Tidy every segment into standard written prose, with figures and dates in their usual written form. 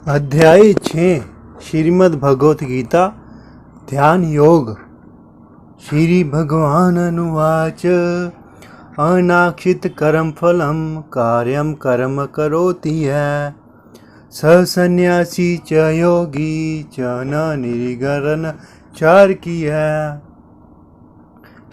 अध्याय 6 श्रीमद् भगवत गीता ध्यान योग। श्री भगवानुवाच अनाक्षित कर्म फलम कार्यम कर्म करोति है स सन्यासी च योगी च न निर्गरन चार की है।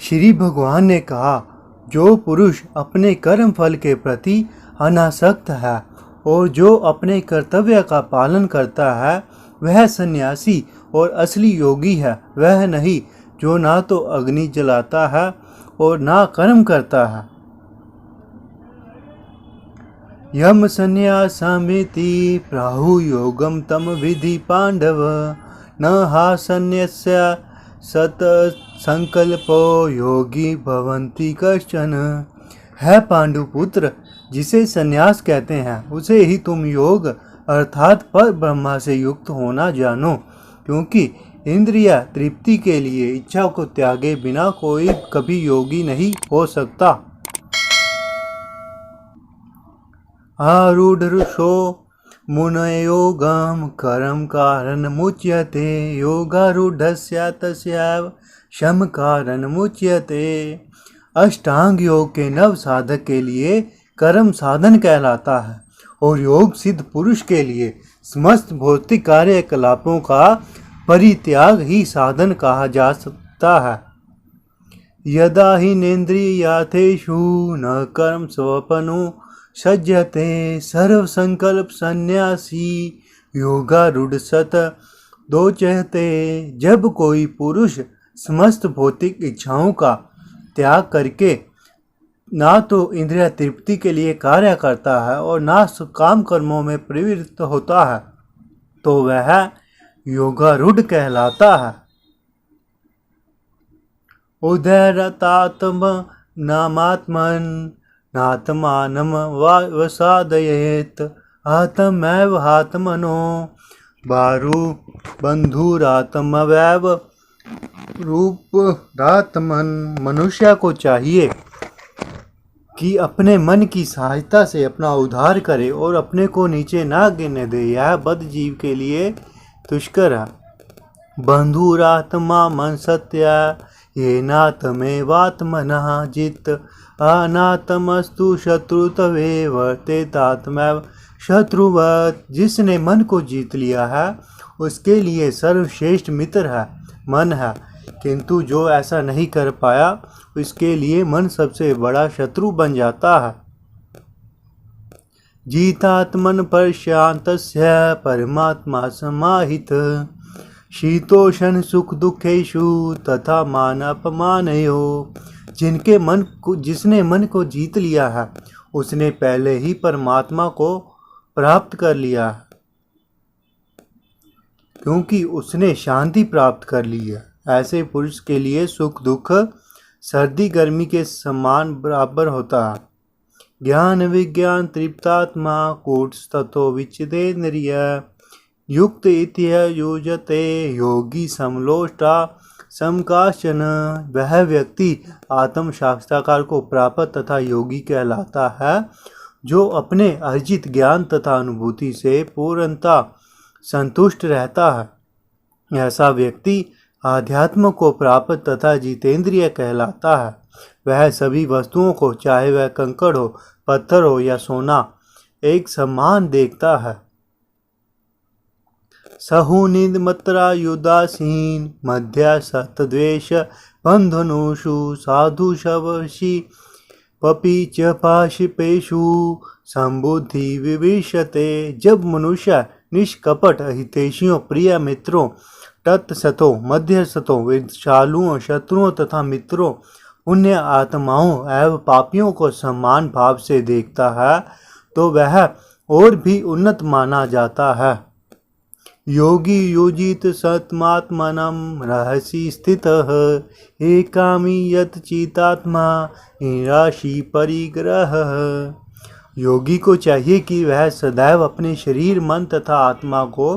श्री भगवान ने कहा, जो पुरुष अपने कर्म फल के प्रति अनासक्त है और जो अपने कर्तव्य का पालन करता है वह सन्यासी और असली योगी है। वह नहीं जो ना तो अग्नि जलाता है और ना कर्म करता है। यम संन्यासामिति प्राहु योगम तम विधि पांडव न हा संन्यास्य सत संकल्पो योगी भवन्ति कश्चन। है पांडुपुत्र, जिसे संन्यास कहते हैं उसे ही तुम योग अर्थात पर ब्रह्मा से युक्त होना जानो, क्योंकि इंद्रिय तृप्ति के लिए इच्छा को त्यागे बिना कोई कभी योगी नहीं हो सकता। आरूढ़ो मुनयोगम कर्म कारण मुच्यते योगारूढ़स्य तस्यैव शम कारण मुच्यते। अष्टांग योग के नव साधक के लिए कर्म साधन कहलाता है और योग सिद्ध पुरुष के लिए समस्त भौतिक कार्यकलापों का परित्याग ही साधन कहा जा सकता है। यदा हि नेन्द्रियार्थेषु न कर्म स्वपनो सज्जते सर्व संकल्प सन्यासी योगारूढ़ सत दोचते। जब कोई पुरुष समस्त भौतिक इच्छाओं का त्याग करके ना तो इंद्रिय तृप्ति के लिए कार्य करता है और ना काम कर्मों में प्रवृत्त होता है तो वह योगारूढ़ कहलाता है। उदरतात्म नामात्मन नात्मानम वसादयेत आत्मैव आत्मनो बारु बंधुरात्मवैव रूपरात्मन। मनुष्य को चाहिए कि अपने मन की सहायता से अपना उद्धार करे और अपने को नीचे ना गिरने दे। यह बद्ध जीव के लिए दुष्कर है। बंधुरात्मा मन सत्य ये नात्मेवात्मनः जित अनात्मस्तु शत्रुतवे वर्तेतात्मैव शत्रुवत्। जिसने मन को जीत लिया है उसके लिए सर्वश्रेष्ठ मित्र है मन है, किंतु जो ऐसा नहीं कर पाया उसके लिए मन सबसे बड़ा शत्रु बन जाता है। जीतात्मन प्रशांतस्य परमात्मा समाहित शीतोषण सुख दुखेषु तथा मान अपमानयो। जिसने मन को जीत लिया है उसने पहले ही परमात्मा को प्राप्त कर लिया है, क्योंकि उसने शांति प्राप्त कर ली है। ऐसे पुरुष के लिए सुख दुख सर्दी गर्मी के समान बराबर होता है। ज्ञान विज्ञान तृप्तात्मा कूटस्थतो विचितेन्द्रिय युक्त इत्य युजते योगी समलोष्टा समकाशन। वह व्यक्ति आत्म साक्षात्कार को प्राप्त तथा योगी कहलाता है जो अपने अर्जित ज्ञान तथा अनुभूति से पूर्णता संतुष्ट रहता है। ऐसा व्यक्ति आध्यात्म को प्राप्त तथा जितेंद्रिय कहलाता है। वह सभी वस्तुओं को, चाहे वह कंकड़ हो, पत्थर हो या सोना, एक समान देखता है। सहुनिद मत्रा युदासीन मध्य सतद्वेष बंधनुषु साधु शवशी पपी च पाशिपेषु संबुद्धि विविशते। जब मनुष्य निष्कपट हितैषियों प्रिय मित्रों तत्सतों मध्यस्थों विषालुओं शत्रुओं तथा मित्रों पुण्य आत्माओं एवं पापियों को समान भाव से देखता है तो वह और भी उन्नत माना जाता है। योगी योजित सत्मात्मनम रहसि स्थितः एकामी यत चितात्मा निराशी परिग्रह। योगी को चाहिए कि वह सदैव अपने शरीर मन तथा आत्मा को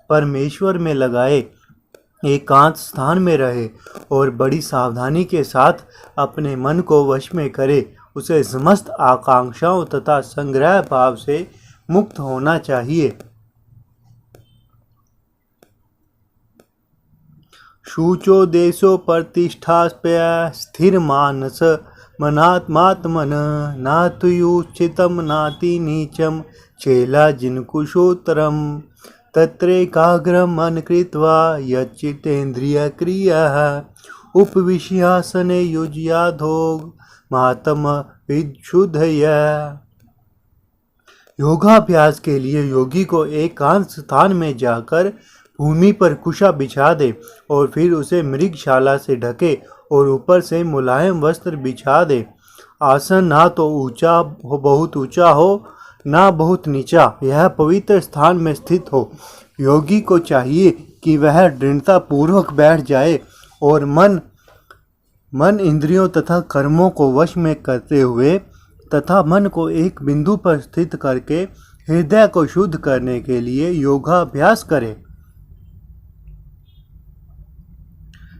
परमेश्वर में लगाए, एकांत स्थान में रहे और बड़ी सावधानी के साथ अपने मन को वश में करे। उसे समस्त आकांक्षाओं तथा संग्रह भाव से मुक्त होना चाहिए। शुचो देशो प्रतिष्ठाप्य स्थिर मानस मनात्मात्मन नातुयुचितं नाति नीचम चेला जिनकुशोत्तरम तत्रैकाग्रम मन कृत्वा यच्चितेन्द्रियक्रियः उपविश्यासने युज्याधोग महात्म विशुद्धय। योगाभ्यास के लिए योगी को एकांत स्थान में जाकर भूमि पर कुशा बिछा दे और फिर उसे मृगशाला से ढके और ऊपर से मुलायम वस्त्र बिछा दे। आसन ना तो बहुत ऊंचा हो ना बहुत नीचा, यह पवित्र स्थान में स्थित हो। योगी को चाहिए कि वह दृढ़ता पूर्वक बैठ जाए और मन इंद्रियों तथा कर्मों को वश में करते हुए तथा मन को एक बिंदु पर स्थित करके हृदय को शुद्ध करने के लिए योगाभ्यास करे।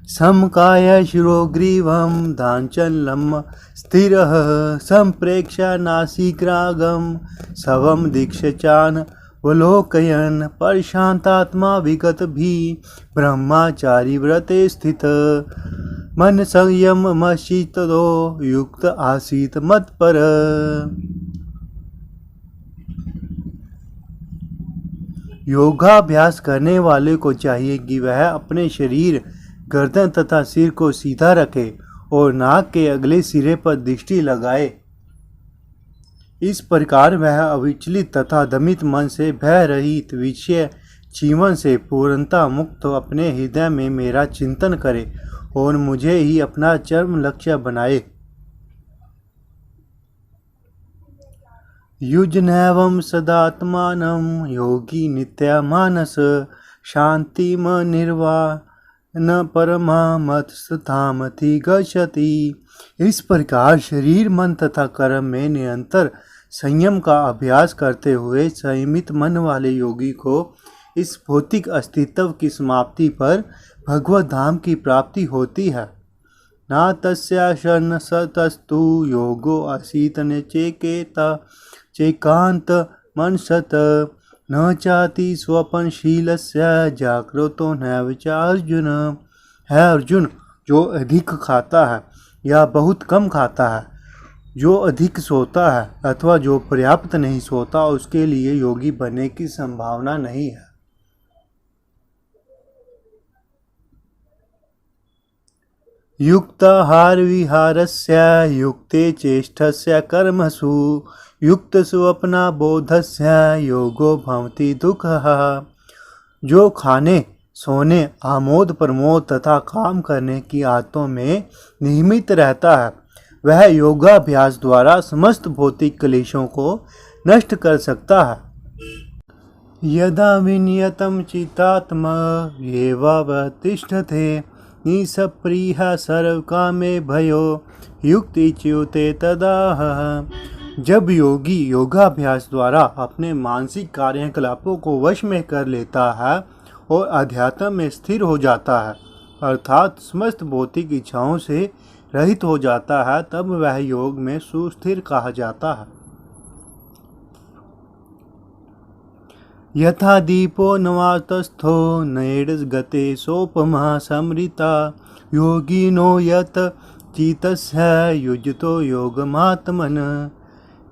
समकाय शिरोग्रीवं दाञ्चलं स्थिरः संप्रेक्ष्य नासिकाग्रं शवं दीक्षाचान वलोकयन् प्रशान्तात्मा विगतभिः ब्रह्मचारी व्रते स्थित मन संयममशितो युक्त आसीत मत्पर। योगाभ्यास करने वाले को चाहिए कि वह अपने शरीर, गर्दन तथा सिर को सीधा रखे और नाक के अगले सिरे पर दृष्टि लगाए। इस प्रकार वह अविचलित तथा दमित मन से भय रहित विषय जीवन से पूर्णता मुक्त अपने हृदय में मेरा चिंतन करे और मुझे ही अपना चरम लक्ष्य बनाए। युजनैवं सदात्मानं योगी नित्यमानस शांतिम निर्वाण परमामत्स्थामति गच्छति। इस प्रकार शरीर, मन तथा कर्म में निरंतर संयम का अभ्यास करते हुए संयमित मन वाले योगी को इस भौतिक अस्तित्व की समाप्ति पर भगवत धाम की प्राप्ति होती है। ना तस्याशन सतस्तु योगो असीत न चेकेता चेकांत मनसत न चाति स्वपनशीलस्य जागृतो नैव च अर्जुन। है अर्जुन, जो अधिक खाता है या बहुत कम खाता है, जो अधिक सोता है अथवा जो पर्याप्त नहीं सोता, उसके लिए योगी बनने की संभावना नहीं है। युक्ताहार विहारस्य युक्ते चेष्टस्य कर्मसु युक्त स्वप्ना बोधस्य योगो भवति दुःखः। जो खाने, सोने, आमोद प्रमोद तथा काम करने की आदतों में नियमित रहता है, वह योगाभ्यास द्वारा समस्त भौतिक क्लेशों को नष्ट कर सकता है। यदा विनियतं चित्तात्मा येवावतिष्ठते निःस्पृह सर्वकामे भयो युक्तिच्युते तदाह। जब योगी योगाभ्यास द्वारा अपने मानसिक कार्यकलापों को वश में कर लेता है और अध्यात्म में स्थिर हो जाता है, अर्थात समस्त भौतिक इच्छाओं से रहित हो जाता है, तब वह योग में सुस्थिर कहा जाता है। यथा दीपो नवातस्थो नैडगते सोपमा समृता योगिनो यत चितस्य युजतो योगमात्मन।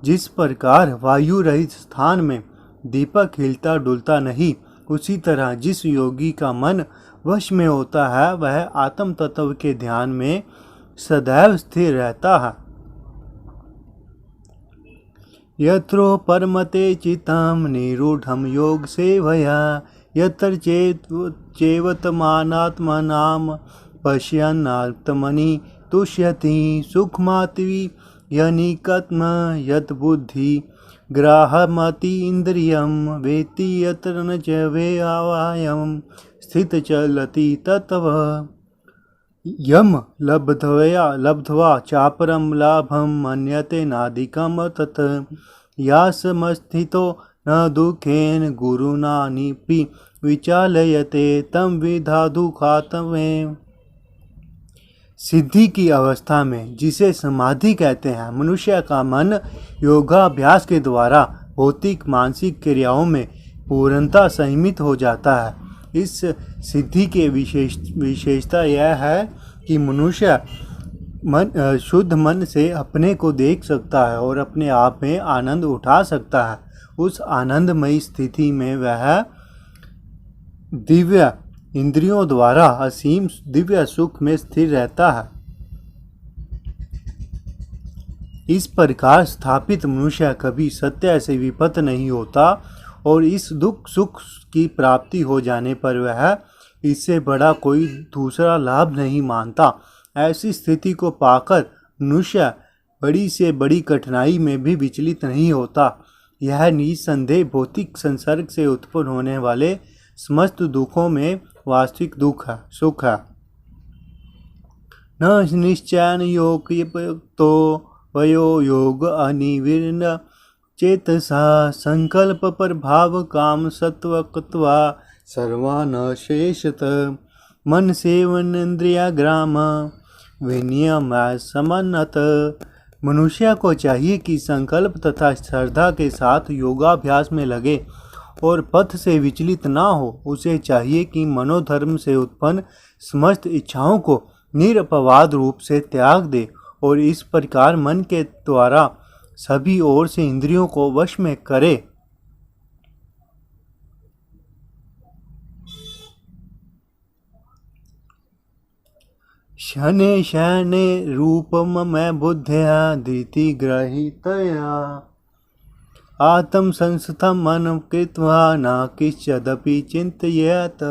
जिस प्रकार वायु रहित स्थान में दीपक हिलता डुलता नहीं, उसी तरह जिस योगी का मन वश में होता है वह आत्म तत्व के ध्यान में सदैव स्थिर रहता है। यत्रो परमते चित्तं निरूढ़ं योग सेवया यत्र चेवतमानात्मनां पश्यन्नात्मनि तुष्यति सुखमात्वी यनिकत्म यत् बुद्धि ग्राहमति इंद्रियं वेत्ति यत्र न च वेवायं स्थित चलति तत्व। यम लब्ध्वा चापरं लाभं मन्यते नाधिकं तत् यासमस्थितो न दुःखेन गुरुनानिपि विचालयते तं विधा दुःखात्मे। सिद्धि की अवस्था में, जिसे समाधि कहते हैं, मनुष्य का मन योगाभ्यास के द्वारा भौतिक मानसिक क्रियाओं में पूर्णतः संयमित हो जाता है। इस सिद्धि के विशेषता यह है कि मनुष्य शुद्ध मन से अपने को देख सकता है और अपने आप में आनंद उठा सकता है। उस आनंदमयी स्थिति में वह दिव्य इंद्रियों द्वारा असीम दिव्य सुख में स्थिर रहता है। इस प्रकार स्थापित मनुष्य कभी सत्य से विपत नहीं होता और इस दुख सुख की प्राप्ति हो जाने पर वह इससे बड़ा कोई दूसरा लाभ नहीं मानता। ऐसी स्थिति को पाकर मनुष्य बड़ी से बड़ी कठिनाई में भी विचलित नहीं होता। यह निसंदेह भौतिक संसर्ग से उत्पन्न होने वाले समस्त दुखों में वास्तविक सुख है। न निश्चयन योग तो वयो योग अनिवीर्ण चेतसा संकल्प प्रभाव काम सत्वक्त्वा सर्वान शेषत मन सेवन इंद्रिया ग्राम विनियम समन्नत। मनुष्य को चाहिए कि संकल्प तथा श्रद्धा के साथ योगाभ्यास में लगे और पथ से विचलित ना हो। उसे चाहिए कि मनोधर्म से उत्पन्न समस्त इच्छाओं को निरपवाद रूप से त्याग दे और इस प्रकार मन के द्वारा सभी ओर से इंद्रियों को वश में करे। शने शने रूपम मैं बुद्ध्या धीति ग्रहीतया आत्म संस्थम मन कृत्वा न किंचिदपि चिंतयेत।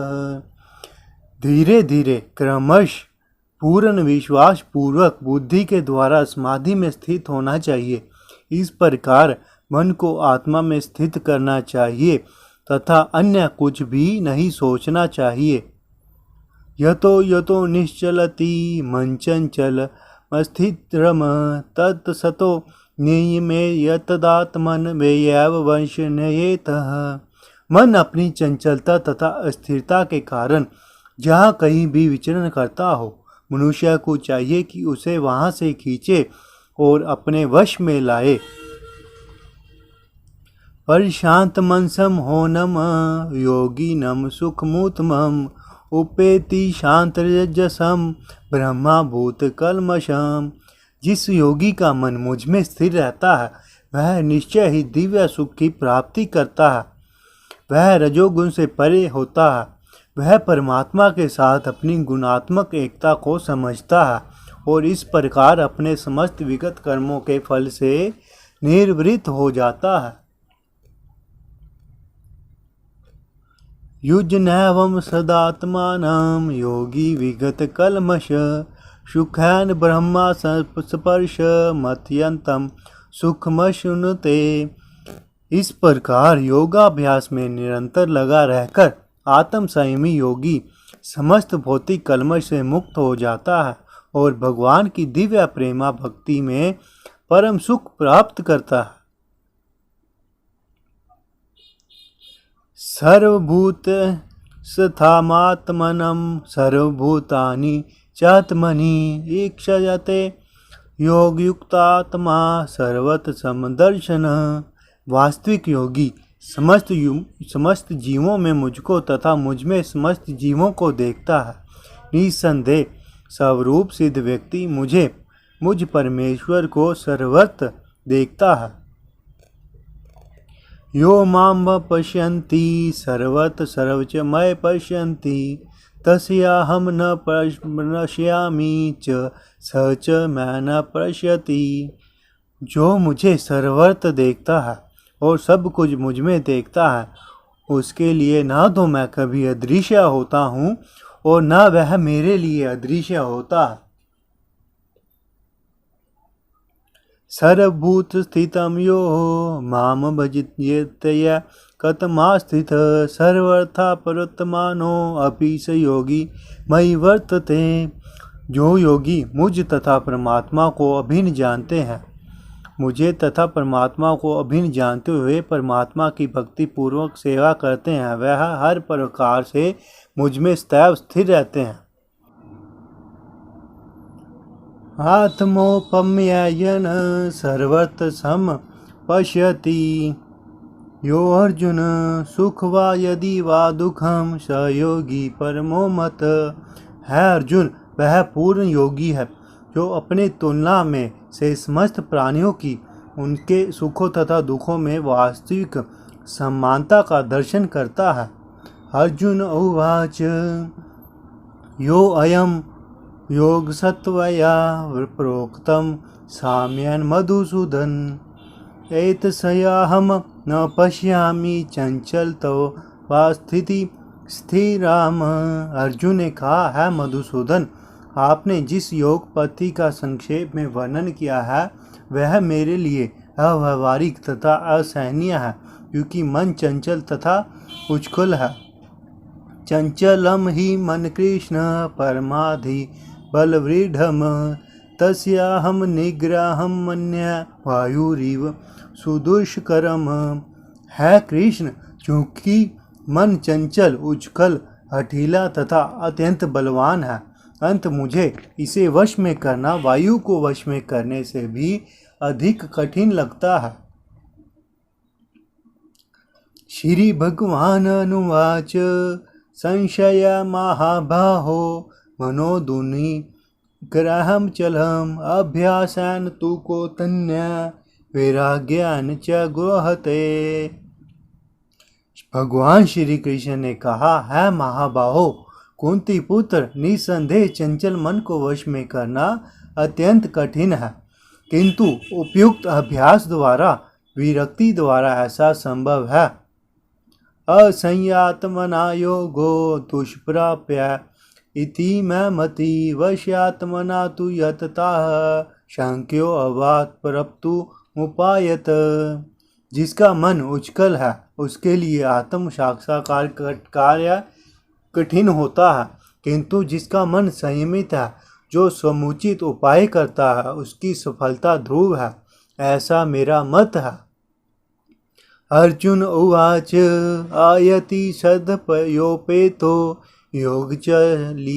धीरे धीरे क्रमश पूर्ण विश्वास पूर्वक बुद्धि के द्वारा समाधि में स्थित होना चाहिए। इस प्रकार मन को आत्मा में स्थित करना चाहिए तथा अन्य कुछ भी नहीं सोचना चाहिए। यतो यतो निश्चलति मन चंचल स्थिरम तत्सतो नियमे यतदात्मन वेयव वंश नयेतः। मन अपनी चंचलता तथा अस्थिरता के कारण जहाँ कहीं भी विचरण करता हो, मनुष्य को चाहिए कि उसे वहाँ से खींचे और अपने वश में लाए। पर शांत मनसम होनम योगिनम सुखमुत्तमम उपेति शांत रजसम ब्रह्मा भूत कलमशम। जिस योगी का मन मुझ में स्थिर रहता है वह निश्चय ही दिव्य सुख की प्राप्ति करता है। वह रजोगुण से परे होता है। वह परमात्मा के साथ अपनी गुणात्मक एकता को समझता है और इस प्रकार अपने समस्त विगत कर्मों के फल से निर्वृत्त हो जाता है। युज्नैवं सदात्मानं योगी विगत कलमश सुखैन ब्रह्मा स्पर्श मत्यंतम सुखमश्नुते। इस प्रकार योगाभ्यास में निरंतर लगा रहकर आत्म संयमी योगी समस्त भौतिक कलमश से मुक्त हो जाता है और भगवान की दिव्य प्रेमा भक्ति में परम सुख प्राप्त करता है। सर्वभूत स्थामात्मनं सर्वभूतानि चात्मनि ईक्षयते योगयुक्तात्मा सर्वत समदर्शन। वास्तविक योगी समस्त जीवों में मुझको तथा मुझ में समस्त जीवों को देखता है। निसंदेह स्वरूप सिद्ध व्यक्ति मुझ परमेश्वर को सर्वत्र देखता है। यो मां पश्यन्ति सर्वत सर्वच मय पश्यन्ति तस्याहं न पश्यामि च स च मैं न पश्यति। जो मुझे सर्वत्र देखता है और सब कुछ मुझ में देखता है उसके लिए ना तो मैं कभी अदृश्य होता हूँ और ना वह मेरे लिए अदृश्य होता है। सर्वभूत स्थितं यो माम भजत्येत्य कतमास्थित सर्वथा प्रवर्तमानो अपि स योगी मयि वर्तते। जो योगी मुझ तथा परमात्मा को अभिन्न जानते हैं, मुझे तथा परमात्मा को अभिन्न जानते हुए परमात्मा की भक्ति पूर्वक सेवा करते हैं, वह हर प्रकार से मुझ में सदैव स्थिर रहते हैं। आत्मोपम्ययन सर्वत्र सम पश्यति यो अर्जुन सुख वा यदि वा दुखम स योगी परमो मत। है अर्जुन, वह पूर्ण योगी है जो अपने तुलना में से समस्त प्राणियों की उनके सुखों तथा दुखों में वास्तविक समानता का दर्शन करता है। अर्जुन उवाच यो अयम योग सत्वया प्रोक्तम साम्यन मधुसूदन एतस्याहम न पश्यामि चंचलतो वा स्थिति स्थिराम। अर्जुन ने कहा, है मधुसूदन, आपने जिस योग पद्धति का संक्षेप में वर्णन किया है वह मेरे लिए अव्यावहारिक तथा असहनीय है, क्योंकि मन चंचल तथा उच्छृंखल है। चंचलम ही मन कृष्ण परमाधि बलवृढ़म तस्याहम निग्रहम मन्ये वायुरिव सुदुष्करम। है कृष्ण, चूंकि मन चंचल, उच्छृंखल, हठीला तथा अत्यंत बलवान है, अंत मुझे इसे वश में करना वायु को वश में करने से भी अधिक कठिन लगता है। श्री भगवान अनुवाच संशय महाबाहो मनोदुनि ग्रहम चलम अभ्यासन तु को तन्य वैराग्यान च गृहते। भगवान श्री कृष्ण ने कहा, है महाबाहो, कुंती पुत्र, निसंदेह चंचल मन को वश में करना अत्यंत कठिन है, किंतु उपयुक्त अभ्यास द्वारा, विरक्ति द्वारा ऐसा संभव है। असंयात्मना योगो दुष्प्राप्य इति मैं मति वश्यात्मना तु यतताः शंक्यो अवात परप्तु उपायत। जिसका मन उच्छृंखल है उसके लिए आत्म साक्षात्कार कार्य कठिन होता है, किंतु जिसका मन संयमित है, जो समुचित उपाय करता है, उसकी सफलता ध्रुव है, ऐसा मेरा मत है। अर्जुन उवाच आयति सदपयोपेतो योगचलितमानस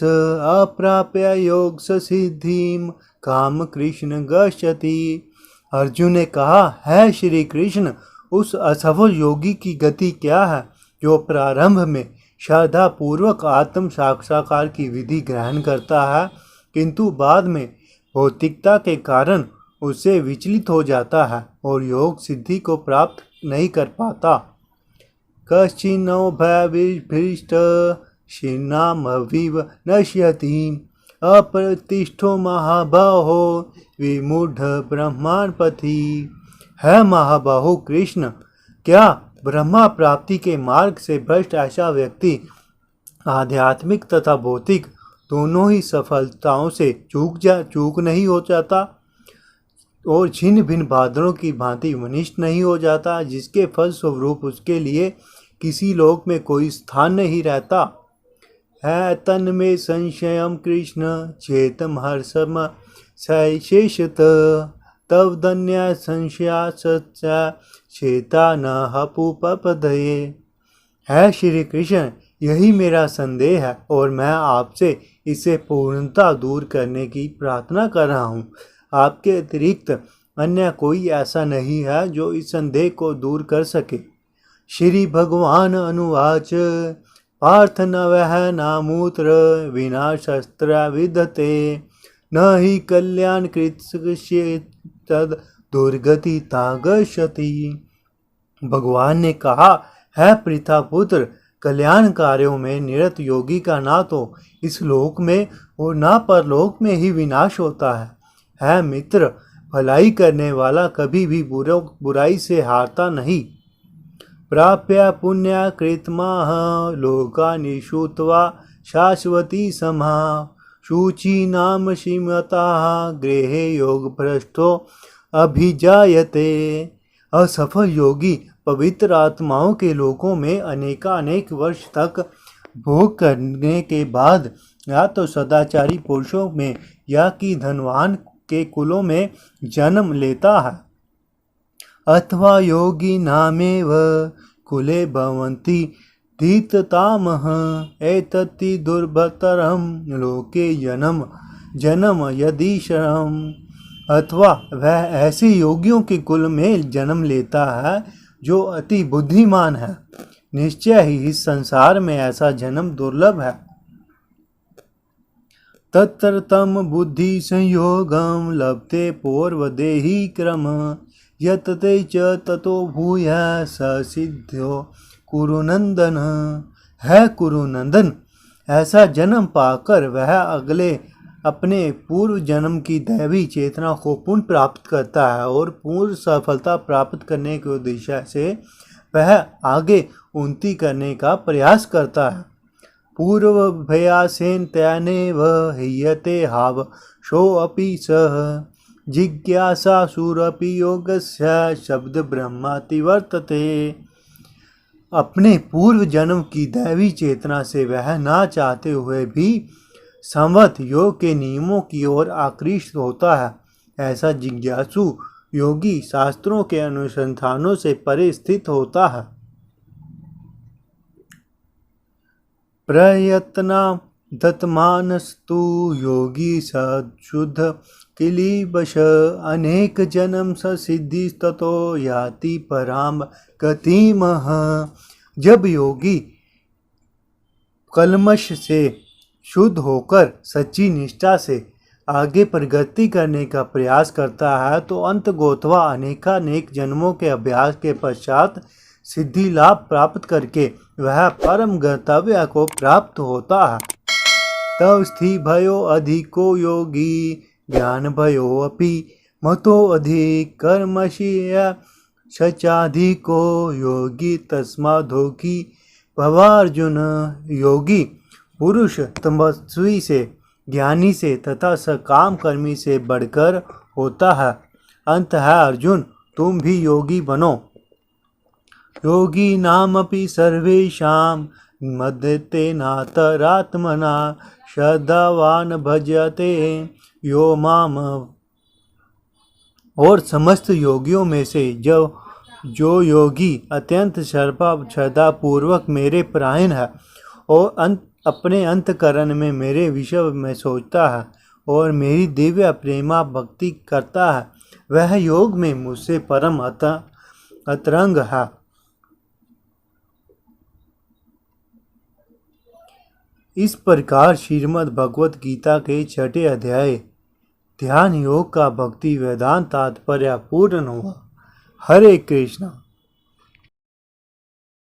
अप्राप्य योग सिद्धिम काम कृष्ण गच्छति। अर्जुन ने कहा, है श्री कृष्ण, उस असफल योगी की गति क्या है जो प्रारंभ में श्रद्धा पूर्वक आत्म साक्षात्कार की विधि ग्रहण करता है, किंतु बाद में भौतिकता के कारण उससे विचलित हो जाता है और योग सिद्धि को प्राप्त नहीं कर पाता। कश्चिन्नो भयविभ्रष्ट शीर्णामविव नश्यति अप्रतिष्ठो महाबाहो विमूढ़ ब्रह्मांपति। है महाबाहो कृष्ण, क्या ब्रह्मा प्राप्ति के मार्ग से भ्रष्ट ऐसा व्यक्ति आध्यात्मिक तथा भौतिक दोनों ही सफलताओं से चूक नहीं हो जाता और छिन्न भिन्न बादलों की भांति वनिष्ठ नहीं हो जाता, जिसके फल स्वरूप उसके लिए किसी लोक में कोई स्थान नहीं रहता। है तन में संशयम कृष्ण चेतम हर्षम सैशेषत तव धन्य संशया सत्या चेता न हपुपपदये। है श्री कृष्ण, यही मेरा संदेह है और मैं आपसे इसे पूर्णतः दूर करने की प्रार्थना कर रहा हूँ। आपके अतिरिक्त अन्य कोई ऐसा नहीं है जो इस संदेह को दूर कर सके। श्री भगवान अनुवाच पार्थ न वह नामूत्र विना शस्त्र विदते न ही कल्याण कृत तद दुर्गति तागच्छति। भगवान ने कहा, है पृथा पुत्र, कल्याण कार्यों में निरत योगी का ना तो इस लोक में और ना परलोक में ही विनाश होता है। है मित्र, भलाई करने वाला कभी भी बुराई से हारता नहीं। प्राप्य पुण्य कृतमाह लोकानि श्रुत्वा शाश्वती समा शुचि नाम श्रीमता गृहे योग भ्रष्टो अभिजायते। असफल योगी पवित्र आत्माओं के लोकों में अनेकानेक वर्ष तक भोग करने के बाद या तो सदाचारी पुरुषों में या कि धनवान के कुलों में जन्म लेता है, अथवा योगी नामेव कुले भवन्ति धीततामह एतत्ति दुर्भतरम लोके जन्म यदि शरम। अथवा वह ऐसे योगियों के कुल में जन्म लेता है जो अति बुद्धिमान है। निश्चय ही इस संसार में ऐसा जन्म दुर्लभ है। तत्र तम बुद्धि संयोगम लभते पूर्वदेही क्रम यतते च ततो भूय स सिद्ध्यो कुरुनंदन। है कुरुनंदन, ऐसा जन्म पाकर वह अगले अपने पूर्व जन्म की दैवी चेतना को पुनः प्राप्त करता है और पूर्ण सफलता प्राप्त करने के उद्देश्य से वह आगे उन्नति करने का प्रयास करता है। पूर्वभयासेन त्यानेव ह्रियते हाव शोऽपि सः जिज्ञासासुरपि योगस्य शब्द ब्रह्माति वर्तते। अपने पूर्व जन्म की दैवी चेतना से वह ना चाहते हुए भी संवत योग के नियमों की ओर आकृष्ट होता है। ऐसा जिज्ञासु योगी शास्त्रों के अनुसंधानों से परे स्थित होता है। प्रयत्ना दत्मानस्तु योगी सदशुद्ध किलीबश अनेक जन्म सिद्धि ततो याति पराम गतिमः। जब योगी कल्मश से शुद्ध होकर सच्ची निष्ठा से आगे प्रगति करने का प्रयास करता है तो अंत गोतवा अनेकानेक जन्मों के अभ्यास के पश्चात सिद्धि लाभ प्राप्त करके वह परम गंतव्य को प्राप्त होता है। तव स्थि भयो अधिको योगी ज्ञान भयो अपि मतो अधिक कर्मशीय सचाधिको योगी तस्माद्धोखी भवार्जुन। योगी पुरुष तपस्वी से, ज्ञानी से तथा सकाम कर्मी से बढ़कर होता है। अंत है अर्जुन, तुम भी योगी बनो। योगी नामपि सर्वेषां मद्यते नातरात्मना श्रद्धावान भजते यो माम। और समस्त योगियों में से जो योगी अत्यंत श्रद्धापूर्वक मेरे परायण है और अपने अंतकरण में मेरे विषय में सोचता है और मेरी दिव्य प्रेमा भक्ति करता है, वह योग में मुझसे परम अतरंग है। इस प्रकार श्रीमद् भगवत गीता के 6ठे अध्याय ध्यान योग का भक्ति वेदांत तात्पर्य पूर्ण हुआ। हरे कृष्णा।